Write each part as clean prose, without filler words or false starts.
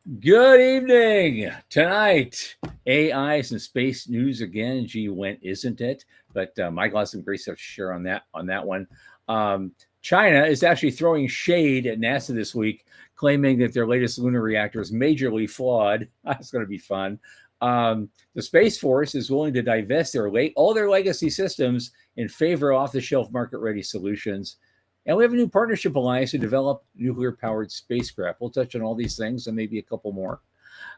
Good evening. Tonight, AIs and space news again. Gee, when isn't it? But Michael has some great stuff to share on that one. China is actually throwing shade at NASA this week, claiming that their latest lunar reactor is majorly flawed. That's going to be fun. The Space Force is willing to divest all their legacy systems in favor of off-the-shelf market-ready solutions. And we have a new partnership alliance to develop nuclear-powered spacecraft. We'll touch on all these things and maybe a couple more.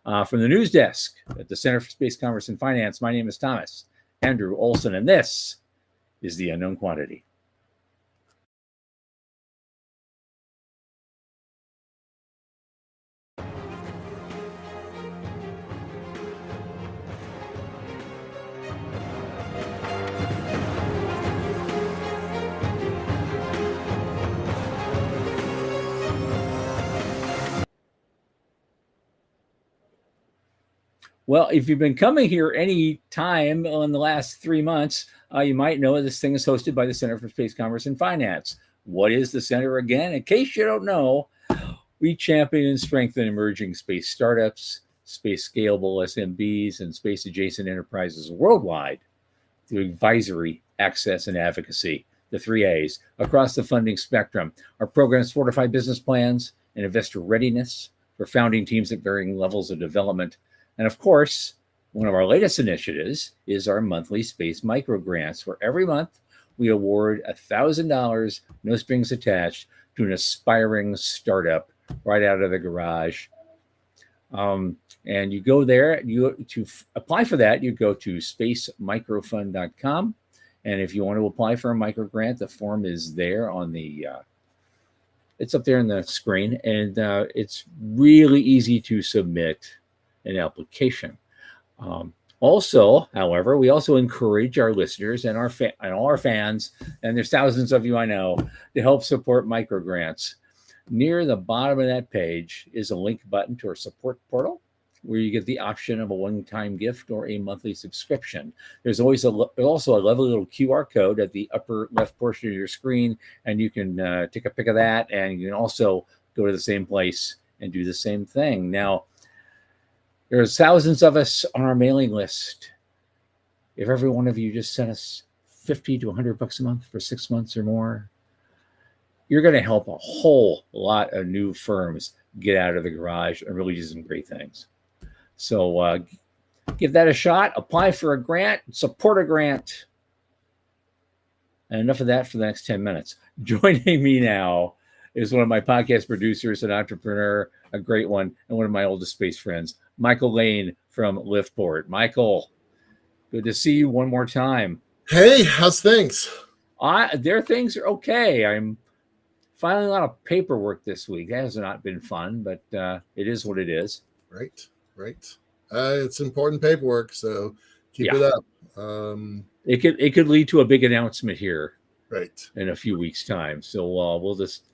From the news desk at the Center for Space Commerce and Finance, my name is Thomas Andrew Olson, and this is The Unknown Quantity. Well, if you've been coming here any time in the last 3 months, you might know this thing is hosted by the Center for Space Commerce and Finance. What is the center again? In case you don't know, we champion and strengthen emerging space startups, space scalable SMBs, and space adjacent enterprises worldwide through advisory, access, and advocacy, the 3 A's, across the funding spectrum. Our programs fortify business plans and investor readiness for founding teams at varying levels of development. And of course, one of our latest initiatives is our monthly space microgrants, where every month we award $1,000, no strings attached, to an aspiring startup right out of the garage. And you go there, to apply for that, you go to spacemicrofund.com. And if you want to apply for a microgrant, the form is there on it's up there on the screen. And it's really easy to submit an application. Also, however, we also encourage our listeners and all our fans, and there's thousands of you I know, to help support microgrants. Near the bottom of that page is a link button to our support portal, where you get the option of a one-time gift or a monthly subscription. There's also a lovely little QR code at the upper left portion of your screen, and you can take a pic of that, and you can also go to the same place and do the same thing. Now, there's thousands of us on our mailing list. If every one of you just sent us $50 to $100 a month for 6 months or more, you're going to help a whole lot of new firms get out of the garage and really do some great things. So give that a shot. Apply for a grant. Support a grant. And enough of that for the next 10 minutes. Joining me now is one of my podcast producers, an entrepreneur, a great one, and one of my oldest space friends, Michael Lane from Liftport. Michael, good to see you one more time. Hey, how's things? Their things are okay. I'm filing a lot of paperwork this week. That has not been fun, but it is what it is. Right. It's important paperwork, so keep it up. It could lead to a big announcement here, right, in a few weeks' time. So we'll just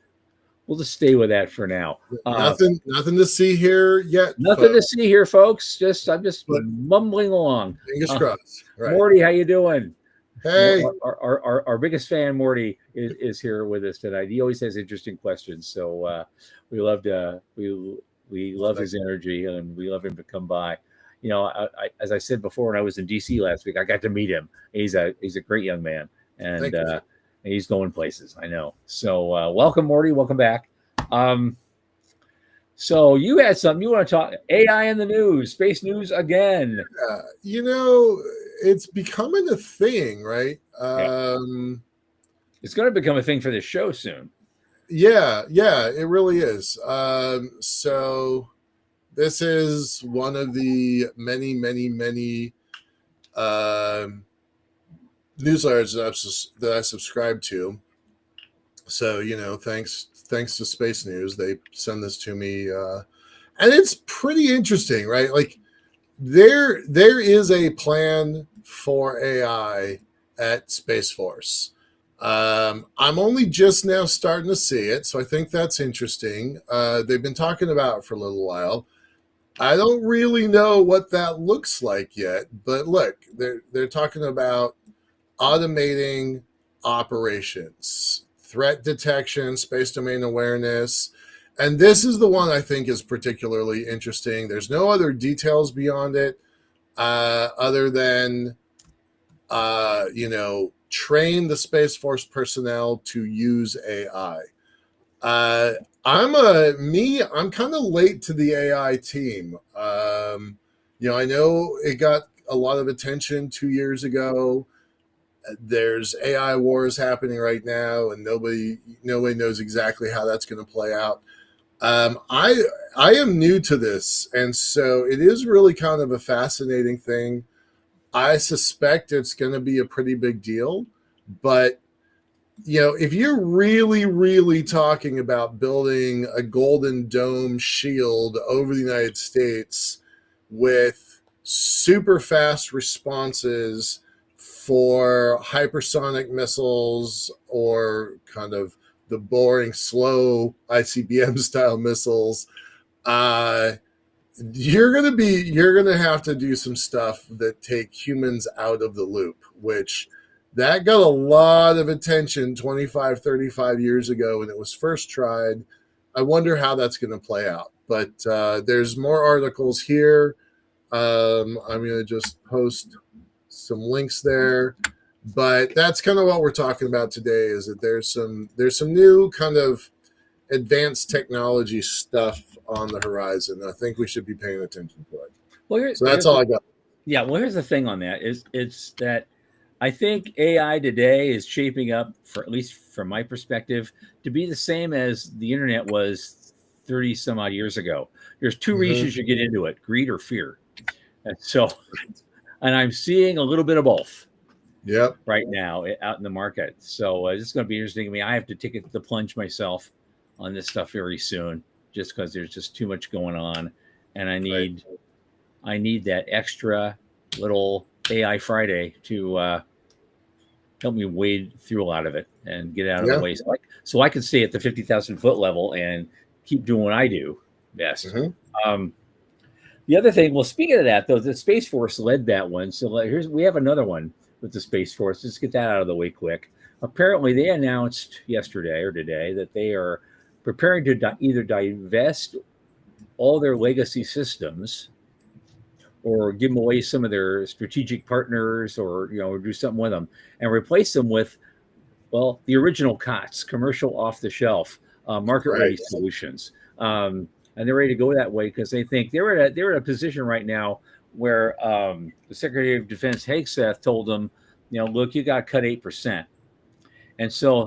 stay with that for now. Nothing to see here yet. Nothing to see here, folks. I'm just mumbling along. Fingers crossed. Right. Morty, how you doing? Hey, our biggest fan, Morty, is here with us tonight. He always has interesting questions, so we love his energy, and we love him to come by. You know, I as I said before, when I was in DC last week, I got to meet him. He's a great young man, and he's going places, I know. So welcome, Morty. Welcome back. So you had something you want to talk AI in the news, space news again. It's becoming a thing, right? It's going to become a thing for this show soon. Yeah, it really is. So this is one of the many newsletters that I subscribe to. So, thanks to Space News, they send this to me, and it's pretty interesting, right? Like there is a plan for AI at Space Force. I'm only just now starting to see it, so I think that's interesting. They've been talking about it for a little while. I don't really know what that looks like yet, but look, they're talking about automating operations, threat detection, space domain awareness, And this is the one I think is particularly interesting. There's no other details beyond it, other than train the Space Force personnel to use AI. Uh, I'm kind of late to the AI team. I know it got a lot of attention 2 years ago. There's AI wars happening right now, and nobody knows exactly how that's going to play out. I am new to this, and so it is really kind of a fascinating thing. I suspect it's going to be a pretty big deal, but if you're really, really talking about building a golden dome shield over the United States with super fast responses for hypersonic missiles or kind of the boring, slow ICBM style missiles, you're gonna have to do some stuff that take humans out of the loop, which that got a lot of attention 25, 35 years ago when it was first tried. I wonder how that's going to play out. But there's more articles here. I'm going to just post some links there. But that's kind of what we're talking about today, is that there's some new kind of advanced technology stuff on the horizon. I think we should be paying attention to it. Well, so that's all I got. Yeah, well, here's the thing on that it's that I think AI today is shaping up, for at least from my perspective, to be the same as the internet was 30 some odd years ago. There's two reasons you get into it: greed or fear. And I'm seeing a little bit of both. Yep. Right now out in the market. So it's going to be interesting. I mean, I have to take the plunge myself on this stuff very soon, just because there's just too much going on, and I need that extra little AI Friday to help me wade through a lot of it and get out of the way, so I can stay at the 50,000 foot level and keep doing what I do best. The other thing, well, speaking of that, though, the Space Force led that one. So we have another one with the Space Force. Let's get that out of the way quick. Apparently, they announced yesterday or today that they are preparing to either divest all their legacy systems or give them away some of their strategic partners, or do something with them and replace them with, well, the original COTS, commercial off-the-shelf, market-ready solutions. And they're ready to go that way because they think they're at a position right now where the Secretary of Defense Hegseth told them, look, you got to cut 8%. And so,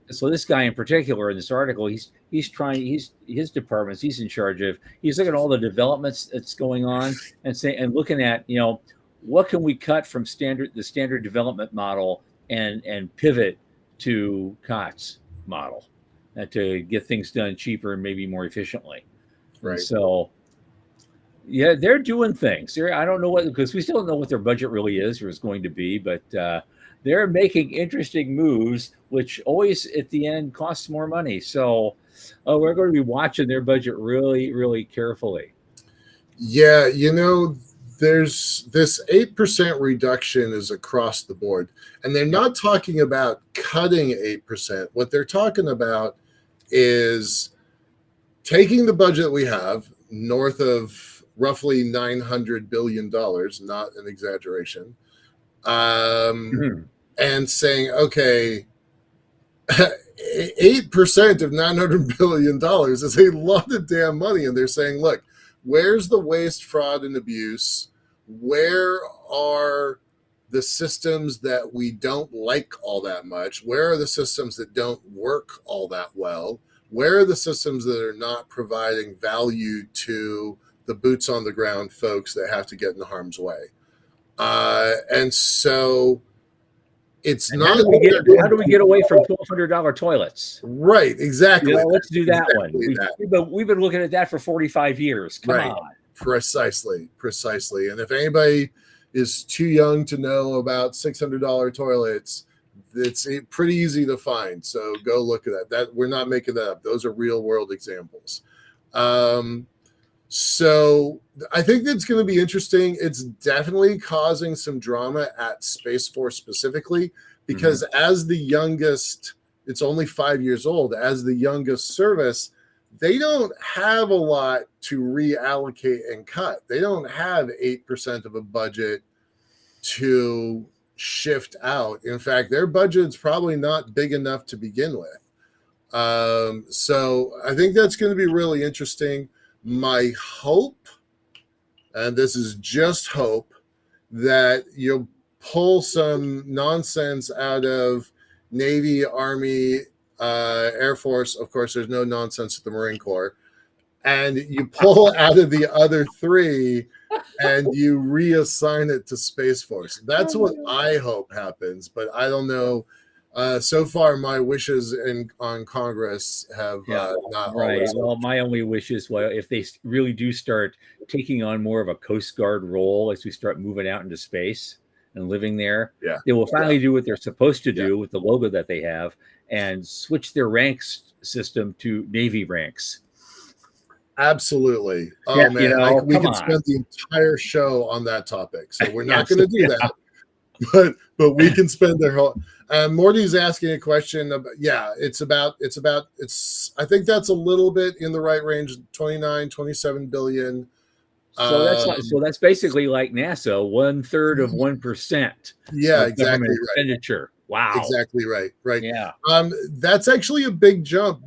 so this guy in particular in this article, he's trying, his departments he's in charge of, he's looking at all the developments that's going on and looking at, what can we cut from the standard development model and pivot to COTS model to get things done cheaper and maybe more efficiently. Right. So, yeah, they're doing things. I don't know because we still don't know what their budget really is or is going to be, but they're making interesting moves, which always at the end costs more money. So we're going to be watching their budget really, really carefully. Yeah, there's this 8% reduction is across the board, and they're not talking about cutting 8%. What they're talking about is taking the budget we have, north of roughly $900 billion, not an exaggeration, and saying, okay, 8% of $900 billion is a lot of damn money. And they're saying, look, where's the waste, fraud, and abuse? Where are the systems that we don't like all that much? Where are the systems that don't work all that well? Where are the systems that are not providing value to the boots on the ground folks that have to get in harm's way? And so it's not. How do we get away from $1,200 toilets? Right, exactly. Let's do that one. We've been looking at that for 45 years. Come on. Precisely. And if anybody is too young to know about $600 toilets, it's pretty easy to find. So go look at that. We're not making that up. Those are real world examples. So I think that's going to be interesting. It's definitely causing some drama at Space Force specifically, because as the youngest, it's only 5 years old, as the youngest service, they don't have a lot to reallocate and cut. They don't have 8% of a budget to shift out. In fact, their budget's probably not big enough to begin with. So I think that's going to be really interesting. My hope, and this is just hope, that you'll pull some nonsense out of Navy, Army, Air Force. Of course, there's no nonsense at the Marine Corps. And you pull out of the other three and you reassign it to Space Force. That's what I hope happens, but I don't know. So far, my wishes on Congress have not right. always. Well, my only wish is, well, if they really do start taking on more of a Coast Guard role as we start moving out into space and living there, they will finally do what they're supposed to do with the logo that they have and switch their ranks system to Navy ranks. Absolutely. Oh man, we can spend the entire show on that topic, so we're not going to do that. But we can spend their whole. Morty's asking a question about. Yeah, it's. I think that's a little bit in the right range. 29, 27 billion. So that's basically like NASA, 1/3 of 1%. Yeah, exactly right. Expenditure. Wow. Exactly right. Right. Yeah. That's actually a big jump.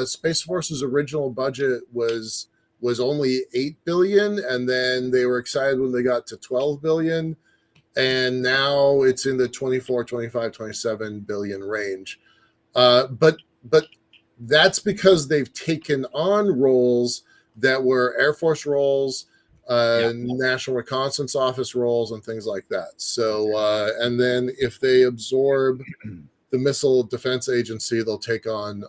Space Force's original budget was only 8 billion, and then they were excited when they got to 12 billion, and now it's in the 24, 25, 27 billion range. But that's because they've taken on roles that were Air Force roles, National Reconnaissance Office roles, and things like that. So, and then if they absorb the Missile Defense Agency, they'll take on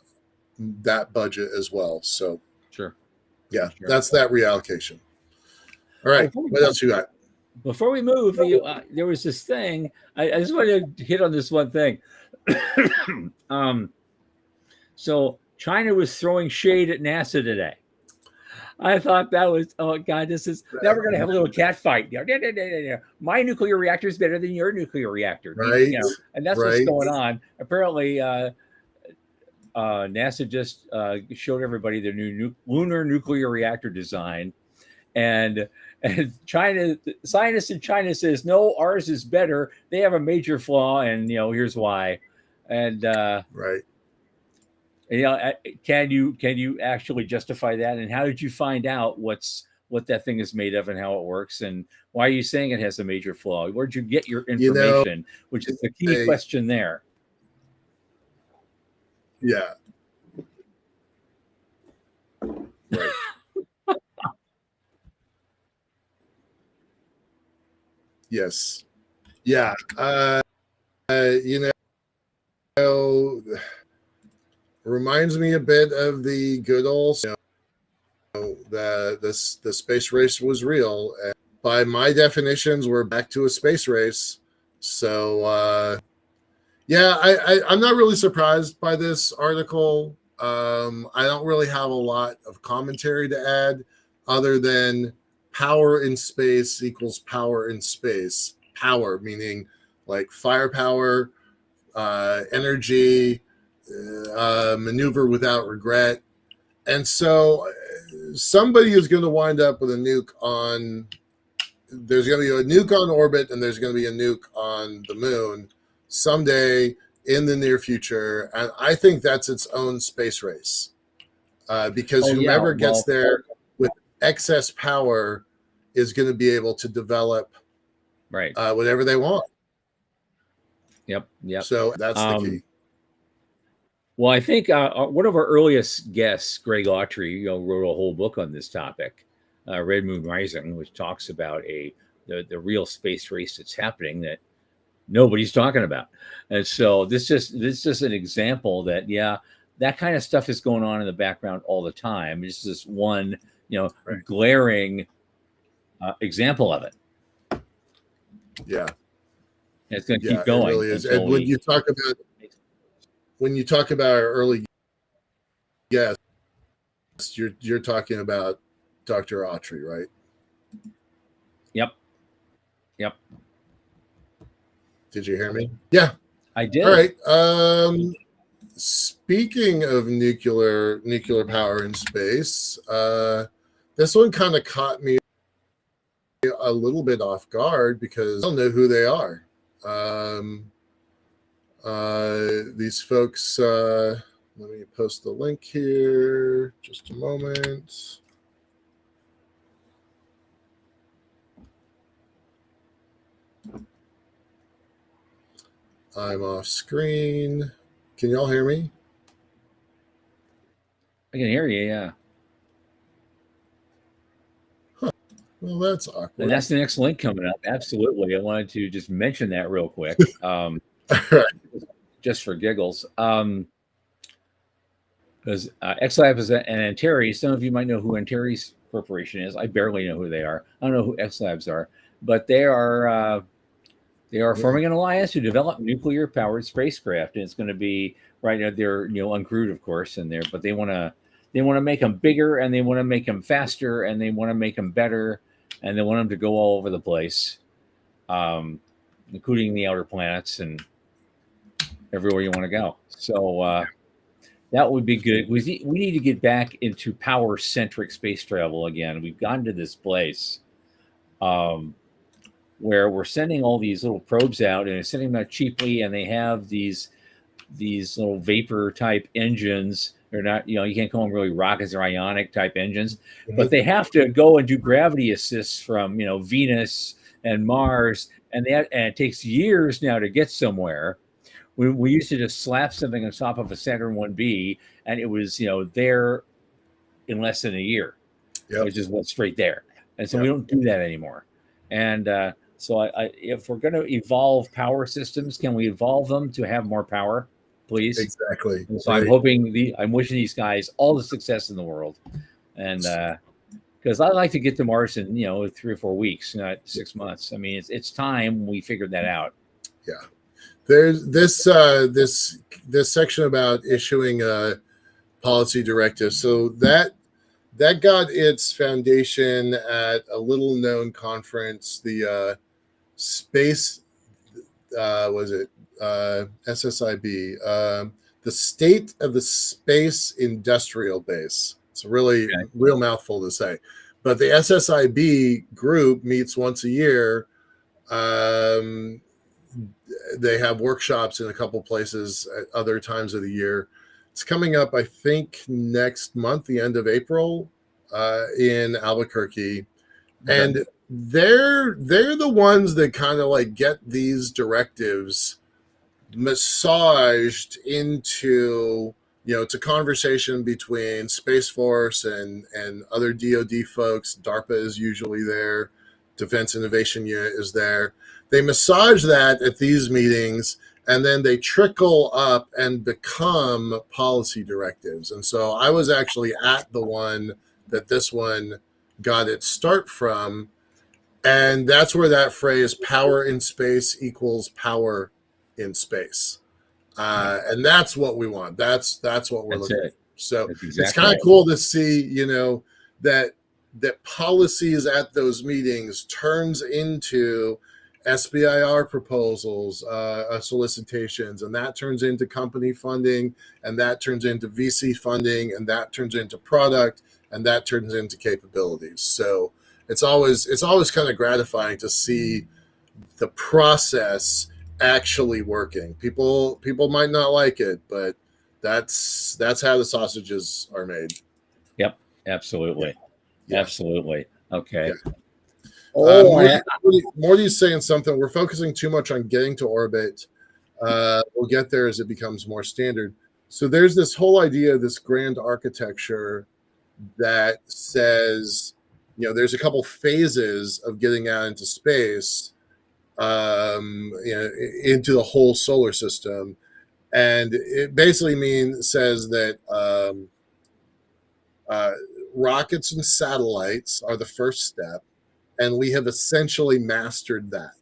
that budget as well. So, that's that reallocation. All right, what else you got? Before we move, there was this thing. I just wanted to hit on this one thing. So China was throwing shade at NASA today. I thought that was, oh God, now we're going to have a little cat fight. My nuclear reactor is better than your nuclear reactor. Right. And that's what's going on. Apparently, NASA just showed everybody their new lunar nuclear reactor design. And China, scientists in China says, no, ours is better. They have a major flaw, and here's why. And can you actually justify that? And how did you find out what that thing is made of and how it works? And why are you saying it has a major flaw? Where'd you get your information? Which is the key question there. Yeah. Right. Yes. Yeah. Reminds me a bit of the good old, the space race was real. And by my definitions, we're back to a space race. So, I'm not really surprised by this article. I don't really have a lot of commentary to add other than power in space equals power in space. Power meaning like firepower, energy, maneuver without regret. And so somebody is going to wind up with a nuke there's going to be a nuke on orbit, and there's going to be a nuke on the moon someday in the near future. And I think that's its own space race, because whoever gets there with excess power is going to be able to develop whatever they want. Yep. So that's the key. Well, I think one of our earliest guests, Greg Autry, wrote a whole book on this topic, Red Moon Rising, which talks about the real space race that's happening that nobody's talking about. And so this is just an example that that kind of stuff is going on in the background all the time. It's just one glaring example of it. Yeah, and it's going to keep going. It really is. And when you talk about our early guests, you're talking about Dr. Autry, right? Yep. Did you hear me? Yeah, I did. All right. speaking of nuclear power in space, this one kind of caught me a little bit off guard because I don't know who they are. These folks, let me post the link here. Just a moment. I'm off screen. Can y'all hear me? I can hear you, yeah. Well, that's awkward. And that's the next link coming up. Absolutely. I wanted to just mention that real quick, just for giggles. Because XLab is an Antares. Some of you might know who Antares Corporation is. I barely know who they are. I don't know who XLabs are, but they are forming an alliance to develop nuclear-powered spacecraft, and it's going to be right now. They're uncrewed, of course, in there, but they want to make them bigger, and they want to make them faster, and they want to make them better, and they want them to go all over the place, including the outer planets and everywhere you want to go. So that would be good. We need to get back into power-centric space travel again. We've gotten to this place where we're sending all these little probes out, and they're sending them out cheaply, and they have these little vapor type engines. They're not, you can't call them really rockets or ionic type engines, but they have to go and do gravity assists from Venus and Mars, and it takes years now to get somewhere. We used to just slap something on top of a Saturn 1B, and it was there in less than a year. It just went straight there, and so we don't do that anymore. And so if we're going to evolve power systems, can we evolve them to have more power, please? Exactly. And so I'm wishing these guys all the success in the world, and because I'd like to get to Mars in 3 or 4 weeks, not 6 months. I mean, it's time we figured that out. Yeah. There's this section about issuing a policy directive. So that got its foundation at a little known conference, the space SSIB, the State of the Space Industrial Base. It's a really real mouthful to say, but the SSIB group meets once a year. They have workshops in a couple places at other times of the year. It's coming up, I think, next month, the end of April, in Albuquerque. Okay. And they're the ones that kind of like get these directives massaged into, it's a conversation between Space Force and other DoD folks. DARPA is usually there. Defense Innovation Unit is there. They massage that at these meetings, and then they trickle up and become policy directives. And so I was actually at the one that this one got its start from, and that's where that phrase "power in space equals power in space," and that's what we want. That's what we're looking for. So it's kind of cool to see, that policies at those meetings turns into SBIR proposals, solicitations, and that turns into company funding, and that turns into VC funding, and that turns into product, and that turns into capabilities. So it's always kind of gratifying to see the process actually working. People might not like it, but that's how the sausages are made. Yep, absolutely. Yeah. Absolutely. Okay. Yeah. Morty's saying something. We're focusing too much on getting to orbit. We'll get there as it becomes more standard. So there's this whole idea, this grand architecture that says, there's a couple phases of getting out into space, into the whole solar system. And it basically says that rockets and satellites are the first step, and we have essentially mastered that.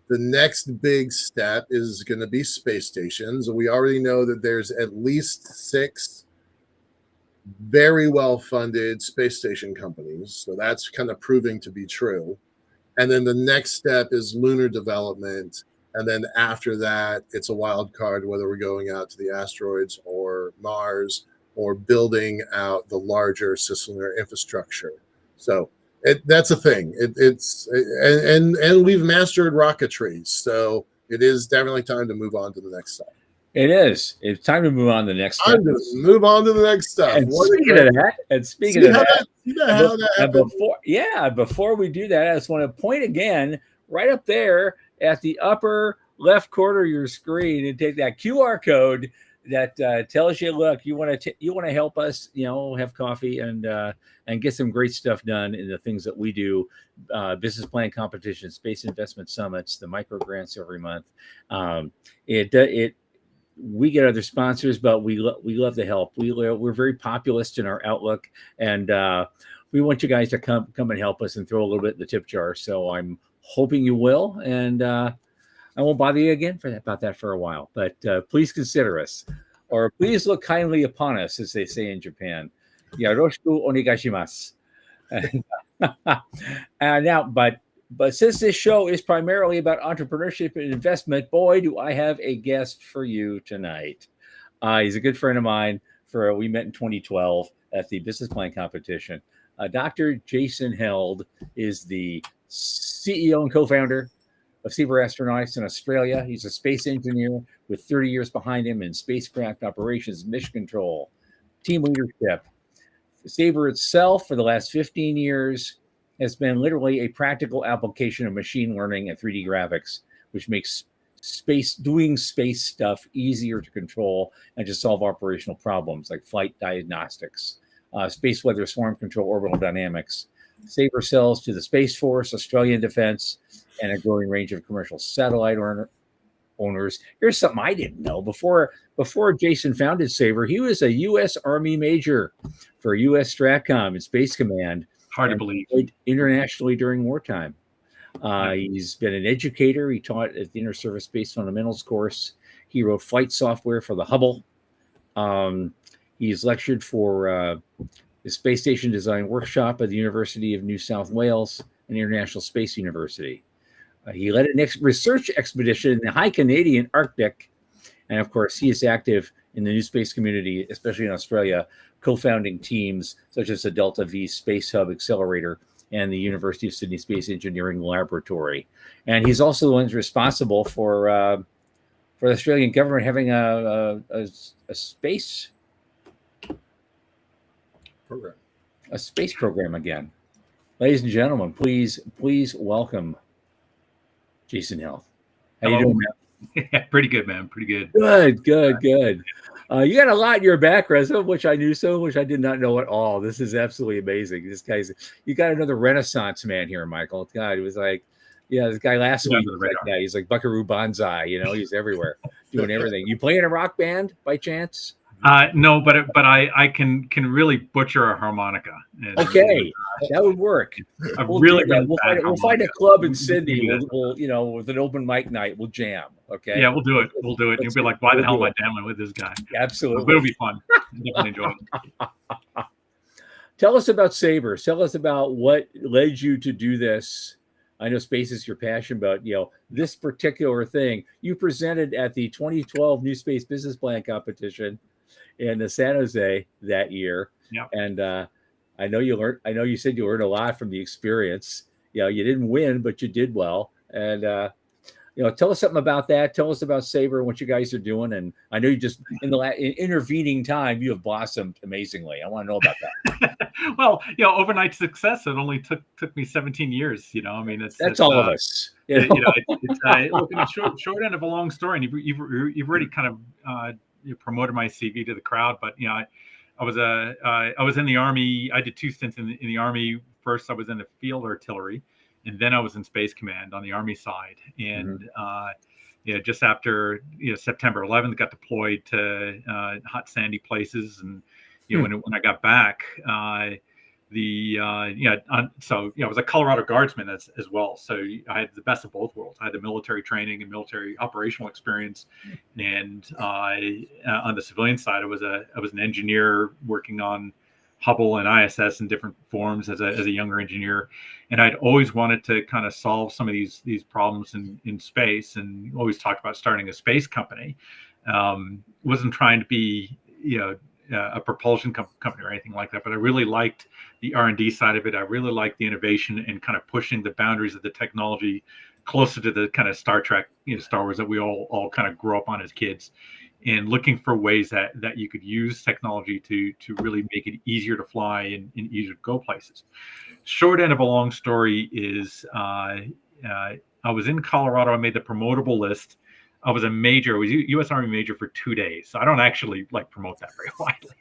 The next big step is going to be space stations. We already know that there's at least 6 very well-funded space station companies, so that's kind of proving to be true. And then the next step is lunar development, And then after that, it's a wild card whether we're going out to the asteroids or Mars or building out the larger CisLunar infrastructure. So that's a thing. And we've mastered rocketry, so it is definitely time to move on to the next step. It is. It's time to move on to the next step. Time to move on to the next stuff. And speaking of that, before we do that, I just want to point again right up there at the upper left corner of your screen and take that QR code that tells you, look, you want to help us, have coffee and get some great stuff done in the things that we do, business plan competitions, space investment summits, the micro grants every month. We get other sponsors, but we love the help. We're very populist in our outlook, and we want you guys to come and help us and throw a little bit in the tip jar. So I'm hoping you will, and I won't bother you again about that for a while. But please consider us, or please look kindly upon us, as they say in Japan. Yoroshiku onegaishimasu. But since this show is primarily about entrepreneurship and investment, boy, do I have a guest for you tonight. He's a good friend of mine. We met in 2012 at the business plan competition. Dr. Jason Held is the CEO and co-founder of Saber Astronautics in Australia. He's a space engineer with 30 years behind him in spacecraft operations, mission control, team leadership. Saber itself, for the last 15 years, has been literally a practical application of machine learning and 3D graphics, which makes doing space stuff easier to control and to solve operational problems like flight diagnostics, space weather, swarm control, orbital dynamics. Saber sells to the Space Force, Australian Defense, and a growing range of commercial satellite owners. Here's something I didn't know. Before Jason founded Saber, he was a U.S. Army major for U.S. Stratcom and Space Command. Hard to believe. Internationally during wartime. He's been an educator. He taught at the Inter-Service Space Fundamentals course. He wrote flight software for the Hubble. He's lectured for the Space Station Design Workshop at the University of New South Wales and International Space University. He led a research expedition in the high Canadian Arctic. And of course, he is active in the new space community, especially in Australia, co-founding teams such as the Delta V Space Hub Accelerator and the University of Sydney Space Engineering Laboratory. And he's also the one responsible for the Australian government having a space program. A space program again. Ladies and gentlemen, please welcome Jason Held. How you doing, man? Yeah, pretty good, man. Pretty good. Good. You got a lot in your background, some of which I knew, some of which I did not know at all. This is absolutely amazing. You got another Renaissance man here, Michael. God, it was like, this guy last week was like that. He's like Buckaroo Banzai, he's everywhere, doing everything. You play in a rock band by chance? No, but I can really butcher a harmonica. Okay, that would work. We'll find a club in Sydney. We'll with an open mic night, we'll jam. Okay. Yeah, we'll do it. You'll be like, why the hell am I jamming with this guy? Absolutely, it'll be fun. Definitely enjoy it. Tell us about Saber. Tell us about what led you to do this. I know space is your passion, but this particular thing you presented at the 2012 New Space Business Plan competition in San Jose that year. Yeah. And I know you said you learned a lot from the experience. You didn't win, but you did well. And tell us something about that. Tell us about Saber and what you guys are doing. And I know you just in the intervening time you have blossomed amazingly. I want to know about that. Well, overnight success. It only took me 17 years. It's all of us. It's a short end of a long story. And you've already kind of you promoted my CV to the crowd, but I was in the Army. I did 2 stints in the Army. First, I was in the field artillery, and then I was in Space Command on the Army side. And just after September 11th, got deployed to hot, sandy places, and when I got back, so I was a Colorado Guardsman as well. So I had the best of both worlds. I had the military training and military operational experience, and on the civilian side, I was an engineer working on Hubble and ISS in different forms as a younger engineer, and I'd always wanted to kind of solve some of these problems in space, and always talked about starting a space company. Wasn't trying to be a propulsion company or anything like that, but I really liked the R&D side of it. I really liked the innovation and kind of pushing the boundaries of the technology closer to the kind of Star Trek, Star Wars that we all kind of grew up on as kids, and looking for ways that you could use technology to really make it easier to fly and easier to go places. Short end of a long story is I was in Colorado. I made the promotable list. I was a major. I was U.S. Army major for 2 days. So I don't actually promote that very widely.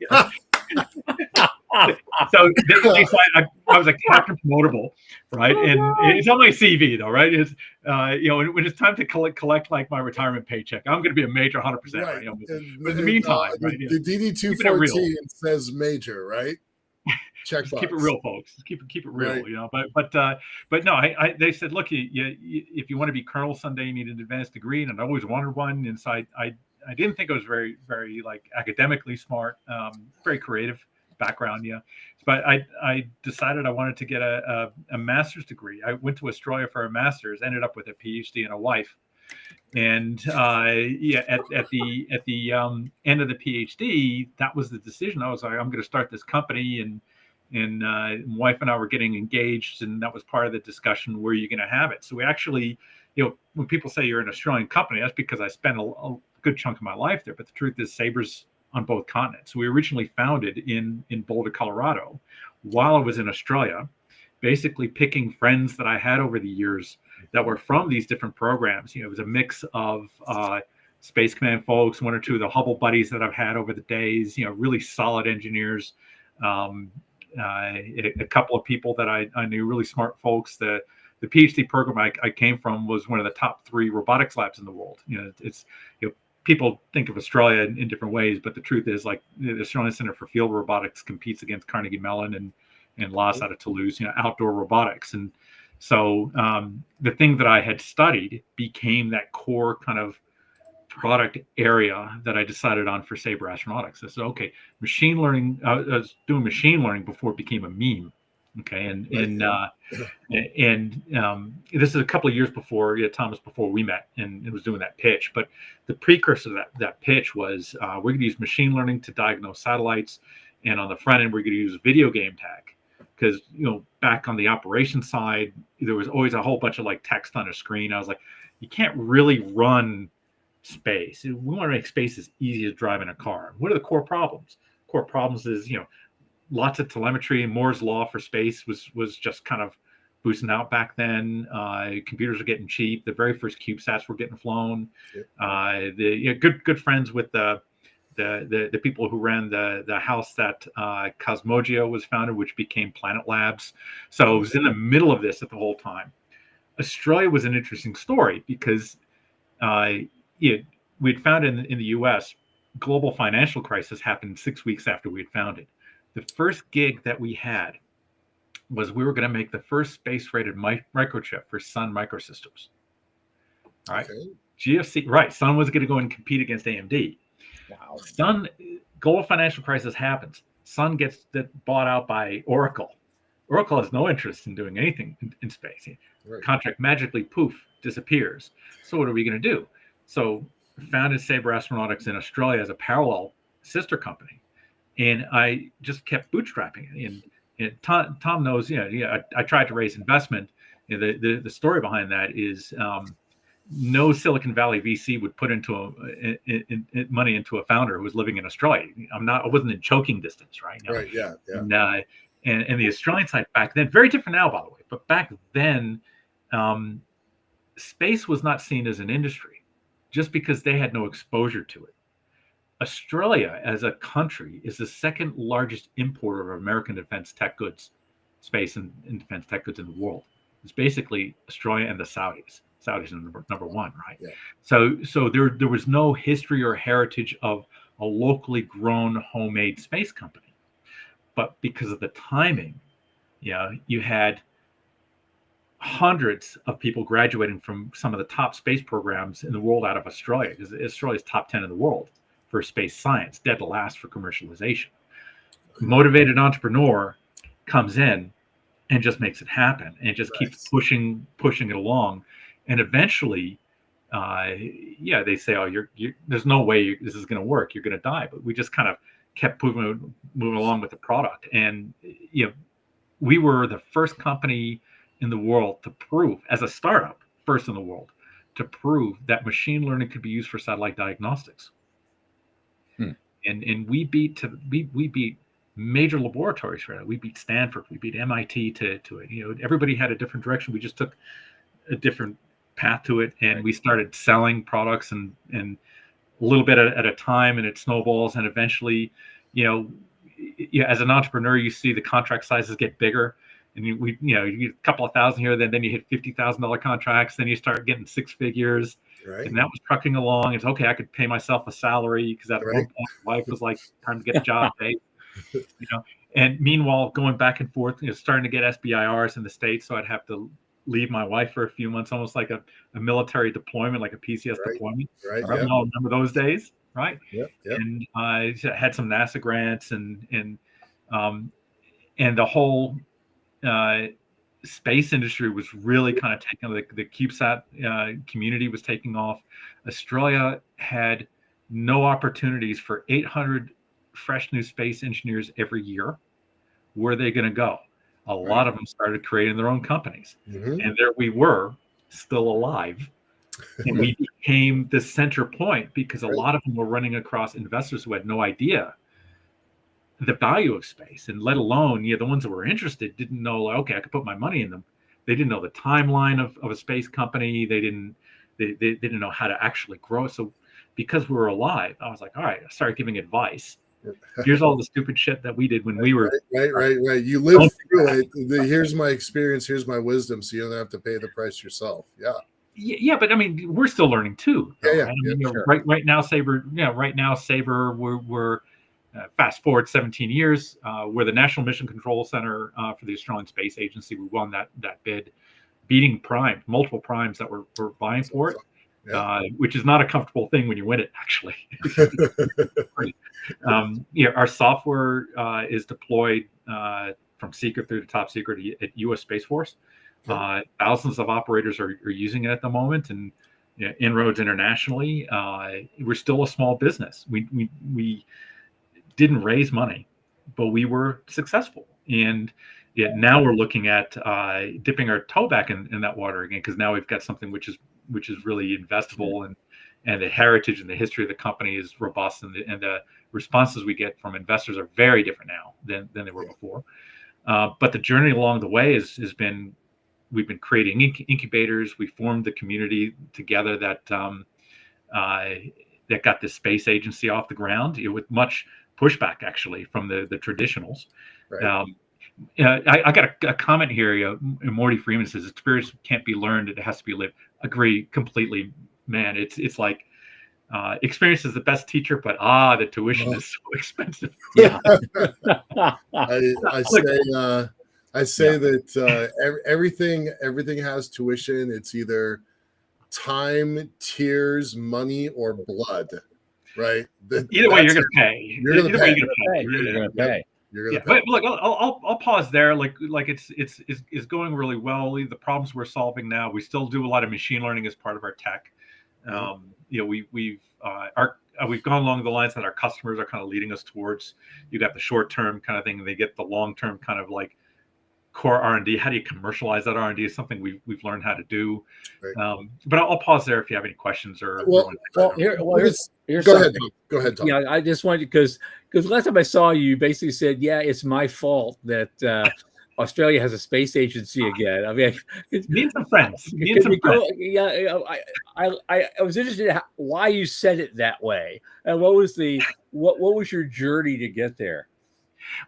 So I was a captain promotable, right? And it's on my CV though, right? It's when it's time to collect like my retirement paycheck, I'm going to be a major 100%. Right? But in the meantime, right, the DD-214 says major, right? Check box. Keep it real, folks. Keep it real, right. But no, they said, look, if you want to be colonel someday, you need an advanced degree, and I always wanted one. And so I didn't think I was very academically smart, very creative background, but I decided I wanted to get a master's degree. I went to Australia for a master's, ended up with a PhD and a wife. And at the end of the PhD, that was the decision. I was like, I'm going to start this company, and my wife and I were getting engaged, and that was part of the discussion. Where are you going to have it? So we actually, when people say you're an Australian company, that's because I spent a good chunk of my life there. But the truth is, Saber's on both continents. We originally founded in Boulder, Colorado, while I was in Australia, basically picking friends that I had over the years that were from these different programs. It was a mix of Space Command folks, one or two of the Hubble buddies that I've had over the days, really solid engineers, a couple of people that I knew, really smart folks. The PhD program I came from was one of the top 3 robotics labs in the world. People think of Australia in different ways, but the truth is, like, the Australian Center for Field Robotics competes against Carnegie Mellon and LAS out of Toulouse, outdoor robotics. And so the thing that I had studied became that core kind of product area that I decided on for Saber Astronautics. I said, okay, machine learning. I was doing machine learning before it became a meme. Okay, and this is a couple of years before, Thomas, before we met and was doing that pitch. But the precursor to that pitch was we're going to use machine learning to diagnose satellites, and on the front end we're going to use video game tag, because back on the operations side there was always a whole bunch of text on a screen. I was like, you can't really run space. We want to make space as easy as driving a car. What are the core problems? Core problems is lots of telemetry, and Moore's law for space was just kind of boosting out back then. Computers were getting cheap. The very first CubeSats were getting flown. Yep. Good friends with the people who ran the house that Cosmogeo was founded, which became Planet Labs. So it was in the middle of this at the whole time. Australia was an interesting story because we'd founded in the U.S. Global financial crisis happened 6 weeks after we had founded. The first gig that we had was we were going to make the first space-rated microchip for Sun Microsystems. All right, okay. GFC, right? Sun was going to go and compete against AMD. Wow. Sun, global financial crisis happens. Sun gets bought out by Oracle. Oracle has no interest in doing anything in space. Right. Contract magically, poof, disappears. So what are we going to do? So founded Saber Astronautics in Australia as a parallel sister company. And I just kept bootstrapping it. And Tom knows, I tried to raise investment. The story behind that is no Silicon Valley VC would put money into a founder who was living in Australia. I wasn't in choking distance, right? Right. Yeah. And the Australian side back then, very different now, by the way, but back then, space was not seen as an industry just because they had no exposure to it. Australia as a country is the second largest importer of American defense tech goods, space and defense tech goods in the world. It's basically Australia and the Saudis. Saudis are number one, right? Yeah. So there was no history or heritage of a locally grown homemade space company. But because of the timing, you had hundreds of people graduating from some of the top space programs in the world out of Australia, because Australia's top 10 in the world for space science, dead last for commercialization. motivated entrepreneur comes in and just makes it happen and just keeps pushing it along. And eventually, they say, oh, there's no way this is going to work. You're going to die. But we just kind of kept moving along with the product. And, we were the first company in the world to prove, as a startup, first in the world, to prove that machine learning could be used for satellite diagnostics. And we beat major laboratories for it. We beat Stanford, we beat MIT to it. Everybody had a different direction. We just took a different path to it, and we started selling products and a little bit at a time, and it snowballs. And eventually, as an entrepreneur, you see the contract sizes get bigger, and you get a couple of thousand here, then you hit $50,000 contracts, then you start getting six figures. Right. And that was trucking along. It's okay. I could pay myself a salary because at one point, life was like time to get a job paid. And meanwhile, going back and forth, starting to get SBIRs in the States, so I'd have to leave my wife for a few months, almost like a military deployment, like a PCS deployment. Right. I remember those days, right? Yep. And I had some NASA grants, and the whole space industry was really kind of taking, the CubeSat community was taking off. Australia had no opportunities for 800 fresh new space engineers every year. Where are they going to go? A lot of them started creating their own companies. And there we were, still alive. And we became the center point because a lot of them were running across investors who had no idea the value of space, and let alone, the ones that were interested didn't know, okay, I could put my money in them. They didn't know the timeline of a space company. They didn't know how to actually grow. So because we were alive, I was like, all right, I started giving advice. Here's all the stupid shit that we did when we were right. You lived through it. Here's my experience. Here's my wisdom. So you don't have to pay the price yourself. Yeah, but I mean, we're still learning too. Sure. Right now, Saber. We're fast forward 17 years. We're the National Mission Control Center for the Australian Space Agency. We won that bid, beating multiple primes that were vying for it. Which is not a comfortable thing when you win it, actually. Our software is deployed from secret through to top secret at U.S. Space Force. Thousands of operators are using it at the moment, and inroads internationally. We're still a small business. We didn't raise money, but we were successful. And now we're looking at dipping our toe back in that water again, because now we've got something which is really investable, and the heritage and the history of the company is robust, and the responses we get from investors are very different now than they were before. But the journey along the way has been, we've been creating incubators. We formed the community together that got the space agency off the ground, with much pushback actually from the traditionals. I got a comment here. Morty Freeman says, experience can't be learned, it has to be lived. Agree completely, man. It's like experience is the best teacher, but the tuition is so expensive. I say that everything has tuition. It's either time, tears, money, or blood, right? Either way, you're going to pay. You're going to pay. But look, I'll pause there. Like it's going really well. The problems we're solving now, we still do a lot of machine learning as part of our tech. We've gone along the lines that our customers are kind of leading us towards. You got the short term kind of thing, and they get the long term kind of like core R&D. How do you commercialize that R&D is something we've learned how to do. But I'll pause there if you have any questions or. Here's go ahead, Tom. Yeah, I just wanted, because last time I saw you, you basically said, yeah, it's my fault that Australia has a space agency again. I mean, me and some friends. I was interested in why you said it that way, and what was your journey to get there?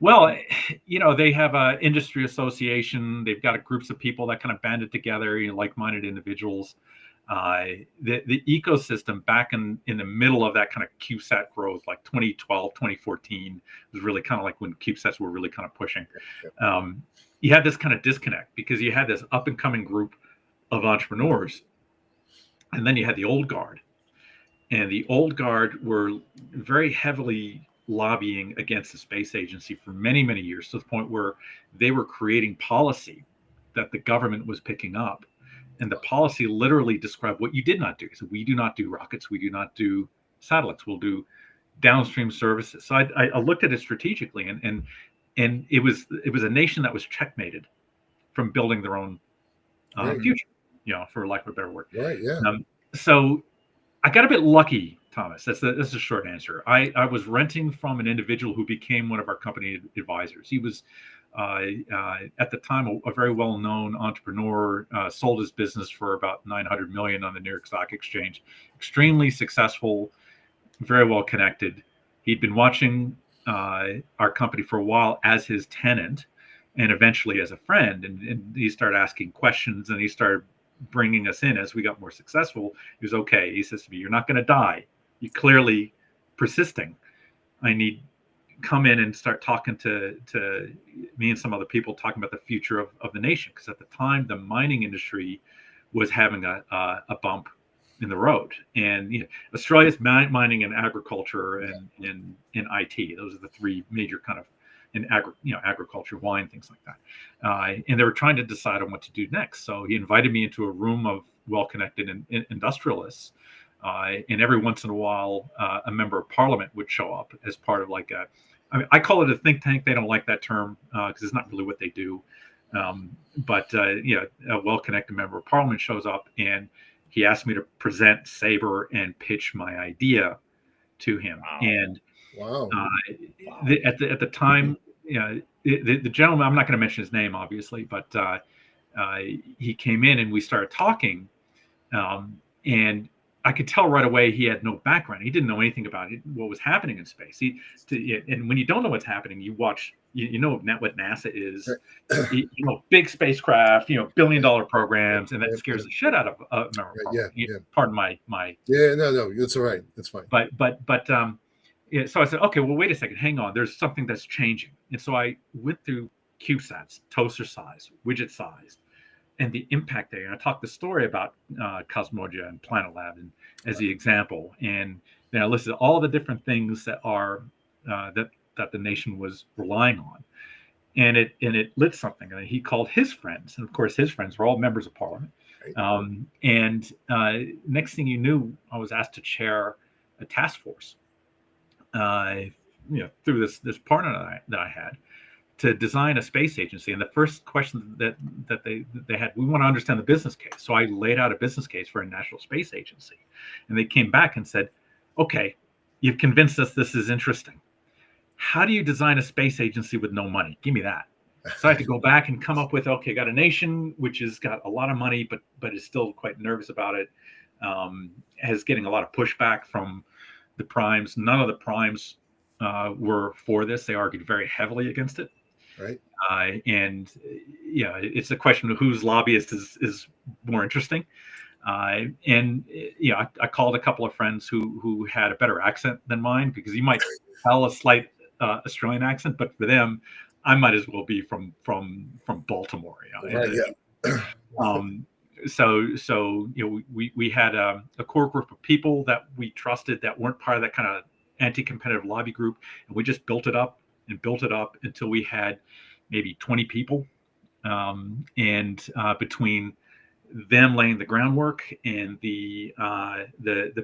Well, they have an industry association. They've got groups of people that kind of banded together, like-minded individuals. The ecosystem back in the middle of that kind of CubeSat growth, like 2012, 2014, was really kind of like when CubeSats were really kind of pushing. You had this kind of disconnect because you had this up and coming group of entrepreneurs, and then you had the old guard, and the old guard were very heavily lobbying against the space agency for many, many years, to the point where they were creating policy that the government was picking up. And the policy literally described what you did not do. So we do not do rockets. We do not do satellites. We'll do downstream services. So I looked at it strategically, and it was a nation that was checkmated from building their own future, for lack of a better word. Right. Yeah. So I got a bit lucky, Thomas. That's a short answer. I was renting from an individual who became one of our company advisors. He was at the time a very well-known entrepreneur, sold his business for about $900 million on the New York Stock Exchange. Extremely successful, very well connected. He'd been watching our company for a while as his tenant, and eventually as a friend. And he started asking questions, and he started bringing us in as we got more successful. He was okay. He says to me, "You're not going to die. You're clearly persisting. I need come in and start talking to me and some other people, talking about the future of the nation." Because at the time, the mining industry was having a bump in the road. And Australia's mining and agriculture and in IT. Those are the three major kind of in agriculture, wine, things like that. And they were trying to decide on what to do next. So he invited me into a room of well-connected industrialists. And every once in a while, a member of parliament would show up as part of I call it a think tank. They don't like that term because it's not really what they do. But a well-connected member of parliament shows up, and he asked me to present Saber and pitch my idea to him. Wow. And wow. At the time, the gentleman, I'm not going to mention his name, obviously, but he came in and we started talking, and I could tell right away he had no background. He didn't know anything about what was happening in space. And when you don't know what's happening, you watch. You know what NASA is. Big spacecraft. $billion programs, and that scares the shit out of a member of parliament. Pardon my. Yeah, no, it's all right. It's fine. But so I said, okay, well, wait a second, hang on. There's something that's changing. And so I went through CubeSats, toaster size, widget size, and the impact there. And I talked the story about Cosmoja and Planet Lab as the example. And then I listed all the different things that are that the nation was relying on. And it lit something. And he called his friends. And of course, his friends were all members of parliament. Right. And next thing you knew, I was asked to chair a task force. Through this partner that I had, to design a space agency. And the first question that they had, we want to understand the business case. So I laid out a business case for a national space agency, and they came back and said, "Okay, you've convinced us this is interesting. How do you design a space agency with no money? Give me that." So I had to go back and come up with, okay, got a nation which has got a lot of money, but is still quite nervous about it, has getting a lot of pushback from the primes. None of the primes were for this. They argued very heavily against it. Right. It's a question of whose lobbyist is more interesting. I called a couple of friends who had a better accent than mine, because you might tell a slight Australian accent, but for them, I might as well be from Baltimore. Right, yeah. So we had a core group of people that we trusted that weren't part of that kind of anti-competitive lobby group, and we just built it up until we had maybe 20 people, and between them laying the groundwork and the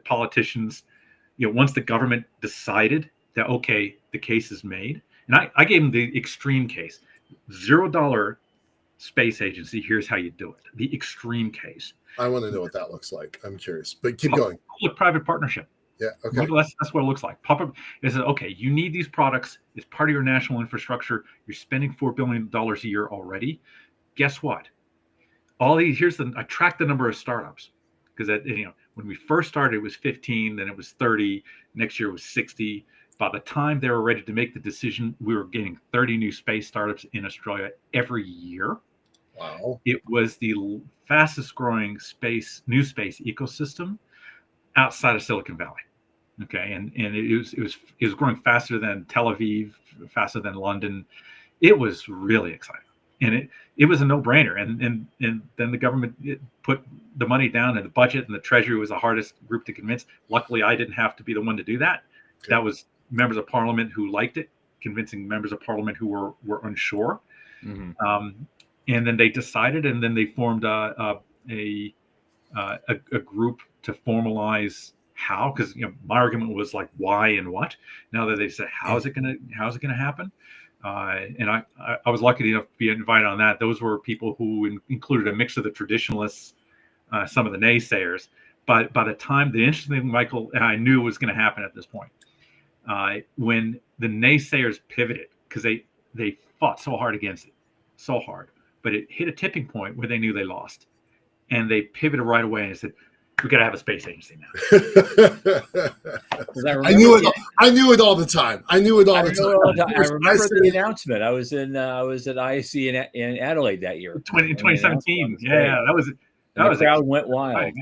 politicians, once the government decided that, okay, the case is made, and I gave them the extreme case, $0 space agency, here's how you do it. The extreme case. I want to know what that looks like. I'm curious, but keep going. Public-private partnership. Yeah. Okay. That's what it looks like. Public is, okay, you need these products. It's part of your national infrastructure. You're spending $4 billion a year already. Guess what? I tracked the number of startups, because when we first started, it was 15, then it was 30. Next year it was 60. By the time they were ready to make the decision, we were getting 30 new space startups in Australia every year. Wow. It was the fastest growing new space ecosystem outside of Silicon Valley. Okay. And it was growing faster than Tel Aviv, faster than London. It was really exciting. And it was a no-brainer. And then the government put the money down in the budget, and the Treasury was the hardest group to convince. Luckily, I didn't have to be the one to do that. Okay. members of parliament who liked it, convincing members of parliament who were unsure. And then they decided, and then they formed a group to formalize how, because my argument was like why and what. Now that they said how's it gonna happen, and I was lucky enough to be invited on that. Those were people who included a mix of the traditionalists, some of the naysayers. But by the time, the interesting thing, Michael, and I knew was going to happen at this point, when the naysayers pivoted, because they fought so hard against it, so hard, but it hit a tipping point where they knew they lost, and they pivoted right away and said, "We got to have a space agency now." I knew it. I knew it all the time. I knew it all the time. I remember the announcement. I was at IAC in Adelaide that year, 2017. Yeah, that was. The crowd went wild.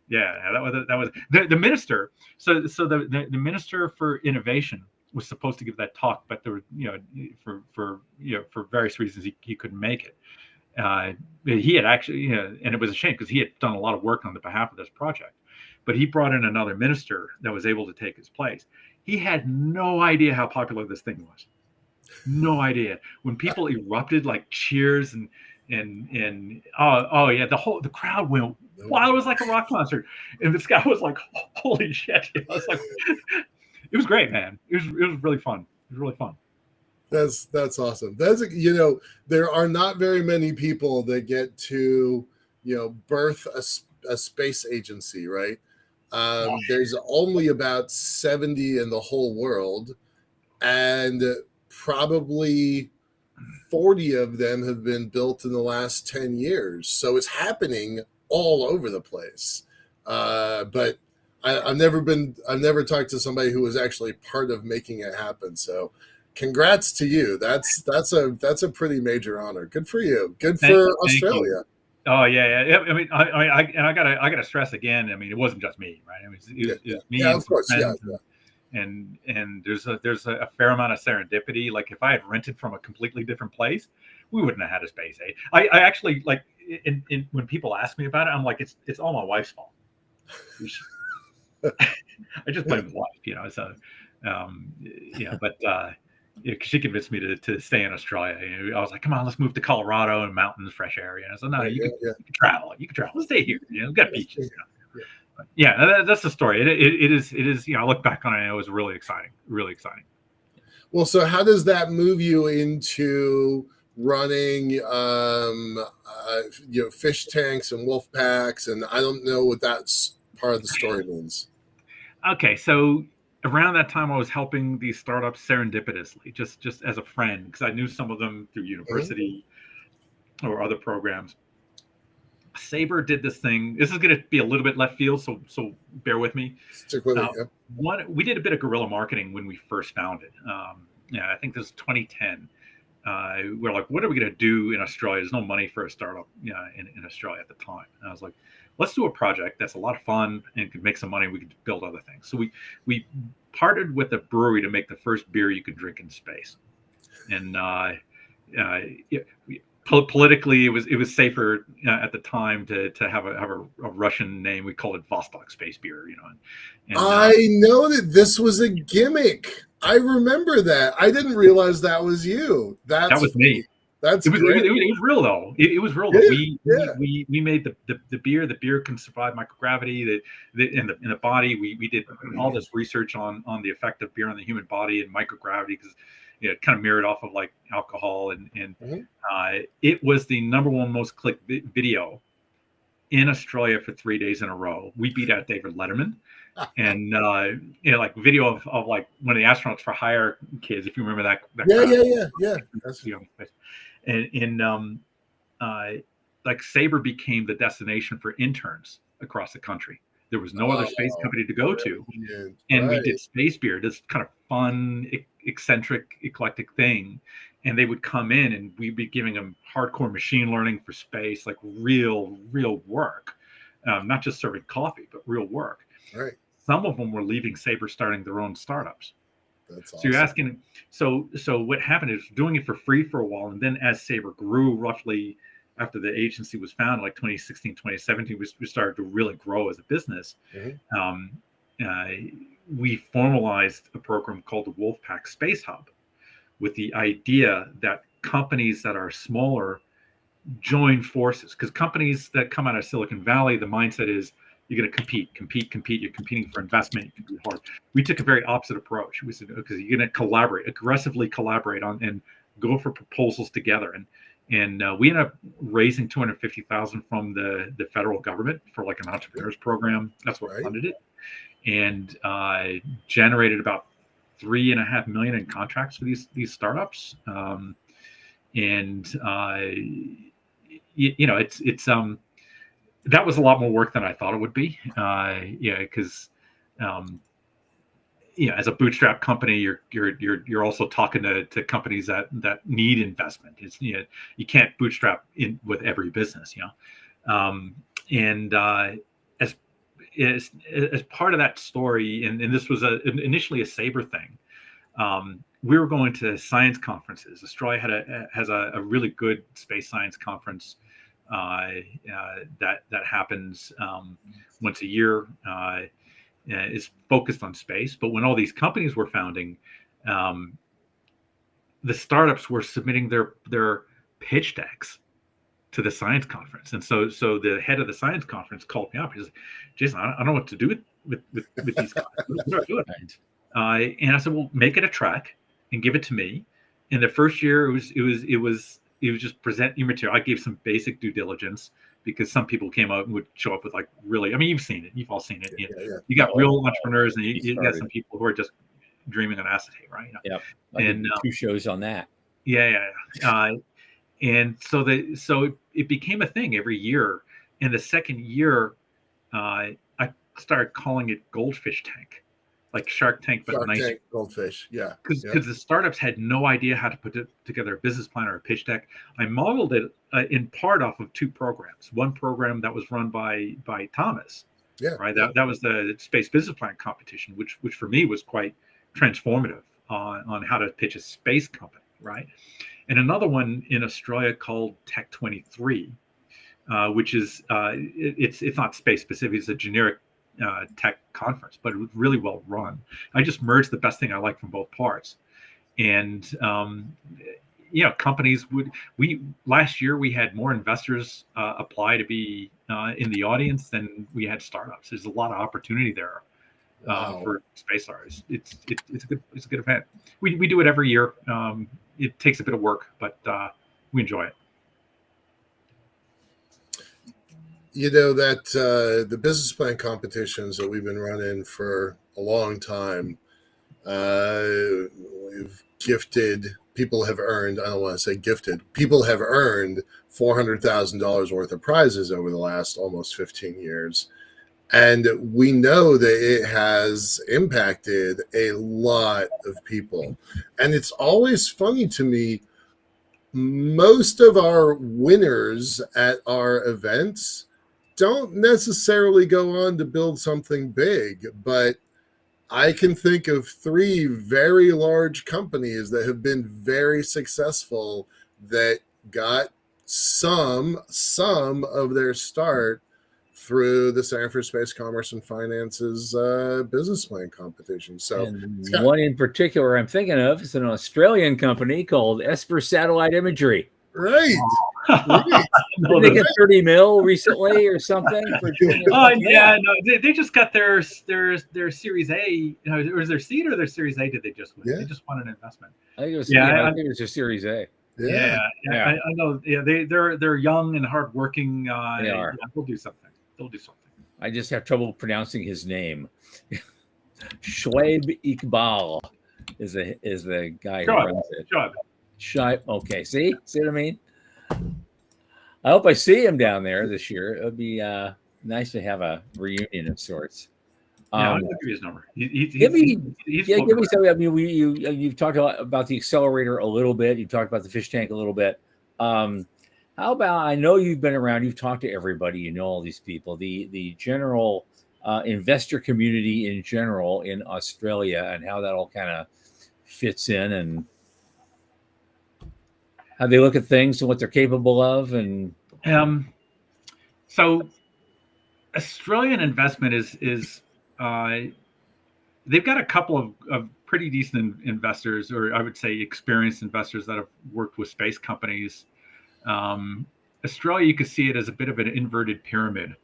Yeah, that was the minister. So the minister for innovation was supposed to give that talk, but there were for various reasons he couldn't make it. He had actually, and it was a shame because he had done a lot of work on the behalf of this project, but he brought in another minister that was able to take his place. He had no idea how popular this thing was. No idea. When people erupted like cheers and oh yeah, the crowd went wild. It was like a rock concert, and this guy was like, "Holy shit!" I was like, it was great, man. It was really fun. It was really fun. That's awesome. There are not very many people that get to birth a space agency, right? There's only about 70 in the whole world, and probably 40 of them have been built in the last 10 years. So it's happening all over the place. But I've never talked to somebody who was actually part of making it happen. So congrats to you. That's a pretty major honor. Good for you. Good for Australia. Oh yeah. I mean, I gotta stress again. I mean, it wasn't just me, right? I mean, it was me. Yeah, of course. Yeah. And there's a fair amount of serendipity. Like if I had rented from a completely different place, we wouldn't have had a space age. I actually like when people ask me about it, I'm like, it's all my wife's fault. I just blame the wife, So but she convinced me to stay in Australia. I was like, come on, let's move to Colorado and mountains, fresh air. So no, you can travel. You can travel. Let's stay here. We've got beaches. Yeah, that's the story. It is. I look back on it, and it was really exciting. Really exciting. Well, so how does that move you into running, fish tanks and wolf packs? And I don't know what that's part of the story means. Okay, so around that time, I was helping these startups serendipitously, just as a friend, because I knew some of them through university or other programs. Saber did this thing. This is going to be a little bit left field, so bear with me. Stick with it. We did a bit of guerrilla marketing when we first founded. I think this is 2010. We're like, what are we going to do in Australia? There's no money for a startup in Australia at the time. And I was like, let's do a project that's a lot of fun and could make some money. We could build other things. So we partnered with a brewery to make the first beer you could drink in space. And politically, it was safer at the time to have a Russian name. We called it Vostok Space Beer, And, I know that this was a gimmick. I remember that. I didn't realize that was you. That was me. It was real though. It was real. We made the beer. The beer can survive microgravity. In the body, we did all this research on the effect of beer on the human body and microgravity because it kind of mirrored off of like alcohol and it was the #1 most clicked video in Australia for 3 days in a row. We beat out David Letterman. And like video of like one of the Astronauts for Hire kids, if you remember that. Yeah. That's like Saber became the destination for interns across the country. There was no other space company to go to, and we did Space Beer, this kind of fun, eccentric, eclectic thing. And they would come in, and we'd be giving them hardcore machine learning for space, like real work, not just serving coffee, but real work. Right. Some of them were leaving Saber, starting their own startups. That's awesome. So you're asking, so what happened is doing it for free for a while. And then as Saber grew, roughly after the agency was founded, like 2016, 2017, we started to really grow as a business. we formalized a program called the Wolfpack Space Hub, with the idea that companies that are smaller join forces. Because companies that come out of Silicon Valley, the mindset is you're going to compete. You're competing for investment. You compete hard. We took a very opposite approach. We said, because you're going to collaborate, aggressively collaborate on and go for proposals together. And we ended up raising $250,000 from the federal government for like an entrepreneurs program. That's what funded it, and generated about $3.5 million in contracts for these startups. It's that was a lot more work than I thought it would be. Because as a bootstrap company, you're also talking to companies that need investment. It's you can't bootstrap in with every business, as part of that story, and this was initially a Saber thing. We were going to science conferences. Australia has a really good space science conference that happens once a year. Is focused on space, but when all these companies were founding, the startups were submitting their pitch decks to the science conference, and so the head of the science conference called me up. He said, "Jason, I don't know what to do with these guys. What do I do?" And I said, "Well, make it a track and give it to me." In the first year, it was just present your material. I gave some basic due diligence, because some people came out and would show up with like really, I mean, you've seen it, you've all seen it. You got real entrepreneurs, and you got some people who are just dreaming on acetate, right? Yeah. And 2 shows on that. And so it became a thing every year. In the second year, I started calling it Goldfish Tank, like Shark Tank, but nicer. Tank, Goldfish, yeah. Because the startups had no idea how to put together a business plan or a pitch deck. I modeled it in part off of 2 programs. One program that was run by Thomas, right? That was the Space Business Plan competition, which for me was quite transformative on how to pitch a space company, right? And another one in Australia called Tech 23, which is it's not space specific; it's a generic tech conference, but it was really well run. I just merged the best thing I like from both parts. And companies last year we had more investors apply to be in the audience than we had startups. There's a lot of opportunity there for space artists. It's a good event. We do it every year. It takes a bit of work, but we enjoy it. That the business plan competitions that we've been running for a long time, we've gifted, people have earned, I don't want to say gifted, people have earned $400,000 worth of prizes over the last almost 15 years. And we know that it has impacted a lot of people. And it's always funny to me, most of our winners at our events don't necessarily go on to build something big, but I can think of 3 very large companies that have been very successful that got some of their start through the Center for Space Commerce and Finance's business plan competition. So one in particular I'm thinking of is an Australian company called Esper Satellite Imagery. Right. Did they get 30 mil recently or something? They just got their Series A. Was their seed or their Series A? Did they just win? They just won an investment. I think it was. I think it was their Series A. Yeah. I know. Yeah, they're young and hardworking. They are. They'll do something. I just have trouble pronouncing his name. Shoaib Iqbal is the guy who runs it. Shoaib. Okay, see what I mean? I hope I see him down there this year. It would be nice to have a reunion of sorts. I'll give you his number. Give me some. I mean, you've talked about the accelerator a little bit. You talked about the fish tank a little bit. How about, I know you've been around, you've talked to everybody, you know all these people, the general investor community in general in Australia, and how that all kind of fits in, and how they look at things and what they're capable of. And so Australian investment is they've got a couple of pretty decent investors, or I would say experienced investors that have worked with space companies. Australia, you could see it as a bit of an inverted pyramid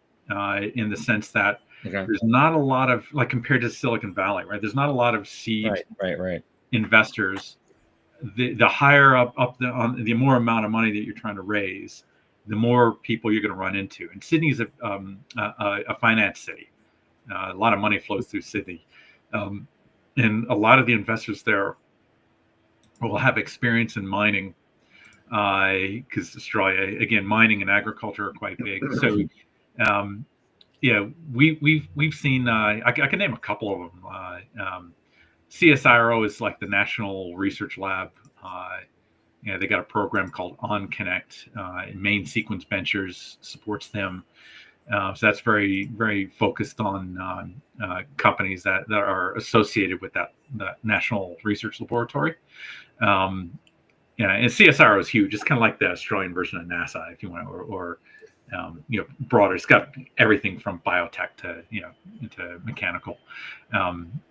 in the sense that there's not a lot of, like compared to Silicon Valley, right? There's not a lot of seed investors. The higher up the more amount of money that you're trying to raise, the more people you're going to run into. And Sydney's a finance city. A lot of money flows through Sydney. And a lot of the investors there will have experience in mining, because Australia, again, mining and agriculture are quite big. So, we've seen. I can name a couple of them. CSIRO is like the National Research Lab. They got a program called OnConnect. Main Sequence Ventures supports them. So that's very, very focused on companies that are associated with that National Research Laboratory. And CSIRO is huge. It's kind of like the Australian version of NASA, if you want, or broader. It's got everything from biotech to into mechanical.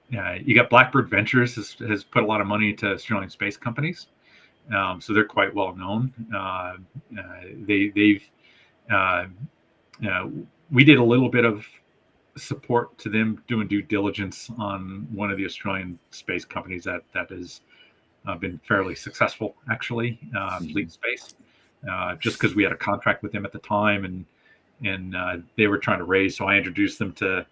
You got Blackbird Ventures has put a lot of money into Australian space companies, so they're quite well known. We did a little bit of support to them doing due diligence on one of the Australian space companies that has been fairly successful, actually, Fleet Space, just because we had a contract with them at the time, and they were trying to raise. So I introduced them to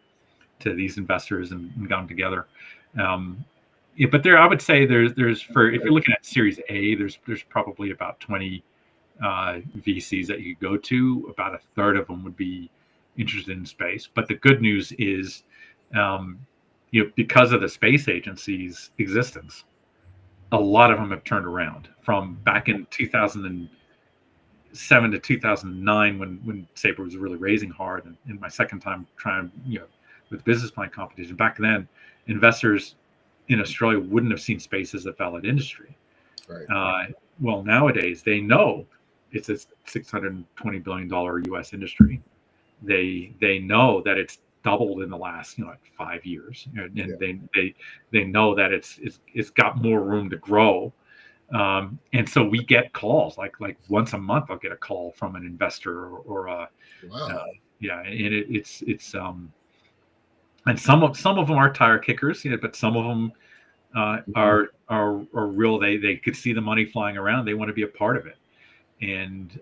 these investors and got them together. But there, I would say there's for, if you're looking at Series A, there's probably about 20 VCs that you could go to. About a third of them would be interested in space. But the good news is, because of the space agency's existence, a lot of them have turned around from back in 2007 to 2009 when Saber was really raising hard, and my second time trying, with business plan competition. Back then, investors in Australia wouldn't have seen space as a valid industry. Right. Well, nowadays they know it's a $620 billion US industry. They know that it's doubled in the last 5 years, and they know that it's got more room to grow. And so we get calls like once a month. I'll get a call from an investor or a and it's and some of them are tire kickers, but some of them are real. They could see the money flying around. They want to be a part of it, and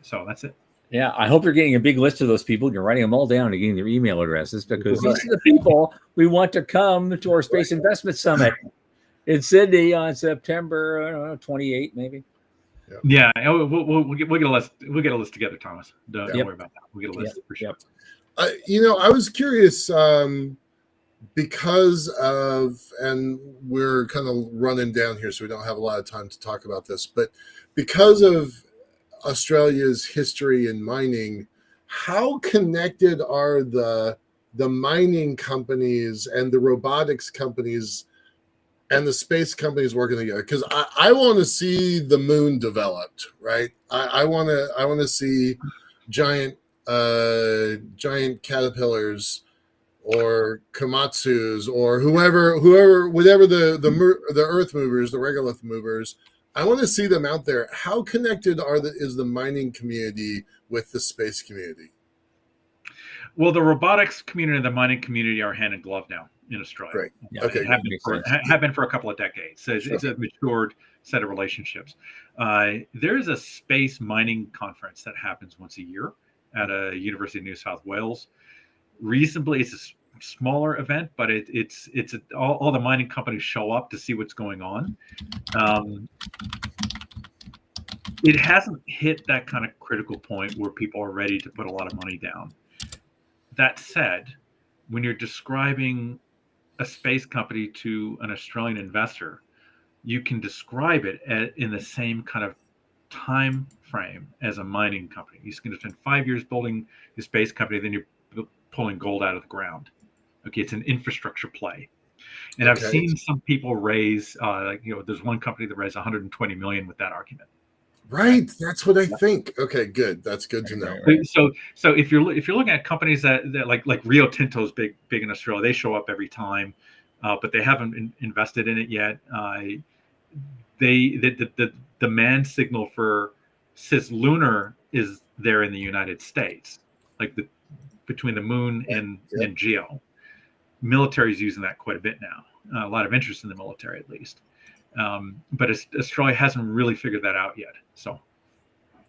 so that's it. Yeah, I hope you're getting a big list of those people. You're writing them all down and getting their email addresses, because these are the people we want to come to our Space Investment Summit in Sydney on September 28, maybe. Yeah, we'll get a list. We'll get a list together, Thomas. Don't worry about that. We'll get a list for sure. I was curious because of, and we're kind of running down here, so we don't have a lot of time to talk about this, but because of Australia's history in mining, how connected are the mining companies and the robotics companies and the space companies working together? Because I want to see the moon developed, right? I want to see giant caterpillars or Komatsus or whatever the earth movers, the regolith movers. I want to see them out there. How connected is the mining community with the space community? Well, the robotics community and the mining community are hand in glove now in Australia. Great. Yeah, okay. Have been for a couple of decades. So it's a matured set of relationships. There is a space mining conference that happens once a year at a University of New South Wales. Reasonably, it's a smaller event, but all the mining companies show up to see what's going on. It hasn't hit that kind of critical point where people are ready to put a lot of money down. That said, when you're describing a space company to an Australian investor, you can describe it in the same kind of time frame as a mining company. You're going to spend 5 years building a space company, then you're pulling gold out of the ground. Okay, it's an infrastructure play. And I've seen some people raise, there's one company that raised 120 million with that argument. Right. That's what I think. Okay, good. That's good to know. Right. So if you're looking at companies that like Rio Tinto's big in Australia, they show up every time, but they haven't invested in it yet. The demand signal for CisLunar is there in the United States, like between the moon and Geo. Military's using that quite a bit now. A lot of interest in the military, at least. But Australia hasn't really figured that out yet. So,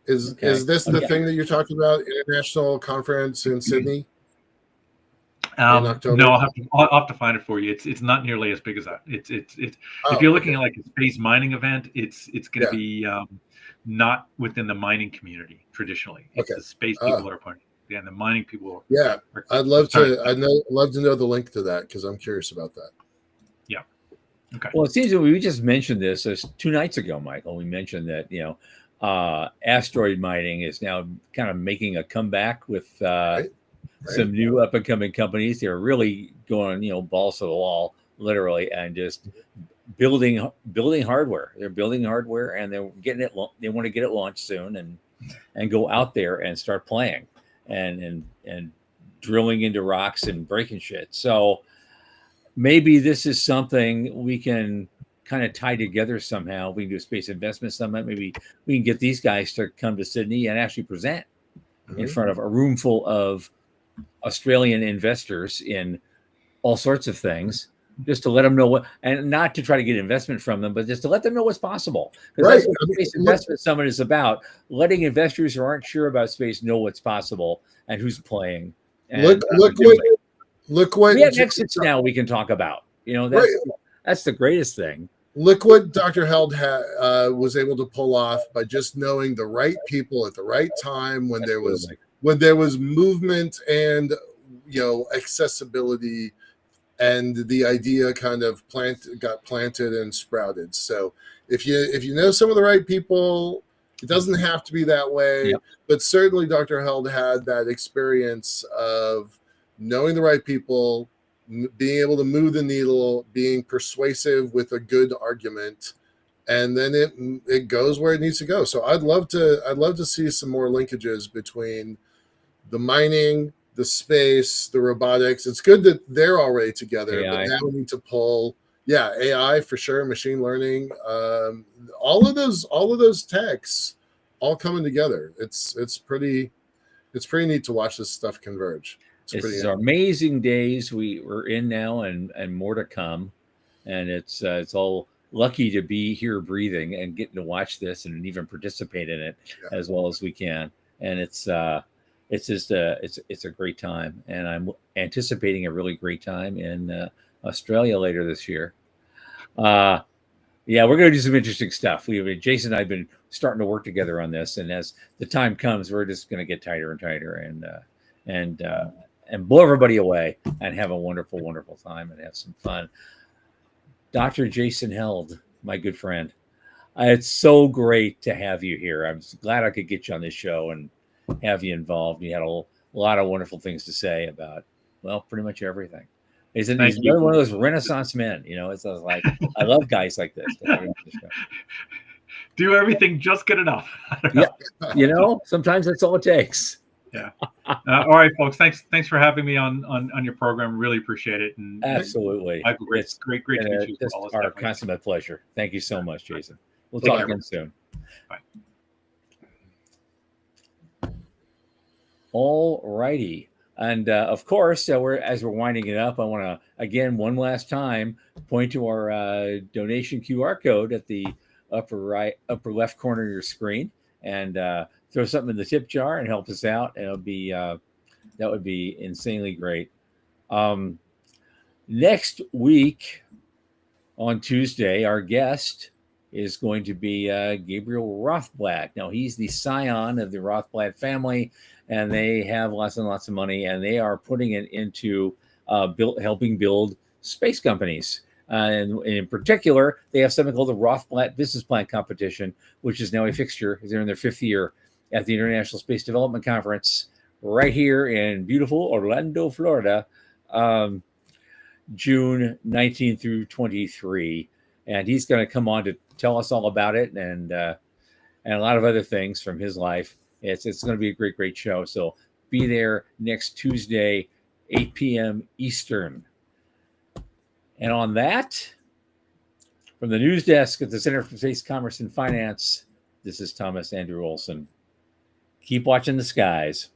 is this the thing that you're talking about? International conference in Sydney in October? No, I'll have to find it for you. It's not nearly as big as that. It's if you're looking at like a space mining event, it's going to be not within the mining community traditionally. It's the space people are pointing. Yeah, and the mining people. I'd love to know the link to that because I'm curious about that. Yeah. Okay. Well, it seems that we just mentioned this 2 nights ago, Michael. We mentioned that asteroid mining is now kind of making a comeback with some new up and coming companies. They're really going, balls to the wall, literally, and just building hardware. They're building hardware, and they're getting it. They want to get it launched soon, and go out there and start playing, and drilling into rocks and breaking shit. So maybe this is something we can kind of tie together somehow. We can do a space investment summit. Maybe we can get these guys to come to Sydney and actually present in front of a room full of Australian investors in all sorts of things, just to let them know what, and not to try to get investment from them, but just to let them know what's possible. Because that's what the Space Investment Summit is about, letting investors who aren't sure about space know what's possible and who's playing. And look what we have exits now we can talk about. That's the greatest thing. Look what Dr. Held was able to pull off by just knowing the right people at the right time when there was movement and accessibility, and the idea kind of got planted and sprouted. So if you know some of the right people, it doesn't have to be that way. But certainly Dr. Held had that experience of knowing the right people, being able to move the needle, being persuasive with a good argument, and then it goes where it needs to go. So I'd love to see some more linkages between the mining, the space, the robotics. It's good that they're already together, but now we need to pull AI for sure, machine learning, all of those techs all coming together. It's pretty neat to watch this stuff converge. It's amazing days we're in now, and more to come, and it's all lucky to be here breathing and getting to watch this and even participate in it as well as we can. And it's just it's a great time, and I'm anticipating a really great time in Australia later this year. We're going to do some interesting stuff. Jason and I've been starting to work together on this, and as the time comes, we're just going to get tighter and tighter, and blow everybody away and have a wonderful, wonderful time and have some fun. Dr. Jason Held, my good friend, it's so great to have you here. I'm glad I could get you on this show and have you involved. You had a lot of wonderful things to say about, pretty much everything. He's another one of those Renaissance men. It's like, I love guys like this. Do everything just good enough. Sometimes that's all it takes. Yeah. All right, folks. Thanks for having me on your program. Really appreciate it. And absolutely, it's great to meet you. It's our consummate pleasure. Thank you so much, Jason. We'll talk again soon. Bye. All righty, and of course, as we're winding it up, I want to again one last time point to our donation QR code at the upper left corner of your screen, and throw something in the tip jar and help us out. And that would be insanely great. Next week on Tuesday, our guest is going to be Gabriel Rothblatt. Now, he's the scion of the Rothblatt family, and they have lots and lots of money, and they are putting it into helping build space companies. And in particular, they have something called the Rothblatt Business Plan Competition, which is now a fixture. They're in their 5th year at the International Space Development Conference right here in beautiful Orlando, Florida, June 19 through 23. And he's going to come on to tell us all about it and and a lot of other things from his life. It's going to be a great show. So be there next Tuesday, 8 p.m. Eastern. And on that, from the news desk at the Center for Space Commerce and Finance, this is Thomas Andrew Olson. Keep watching the skies.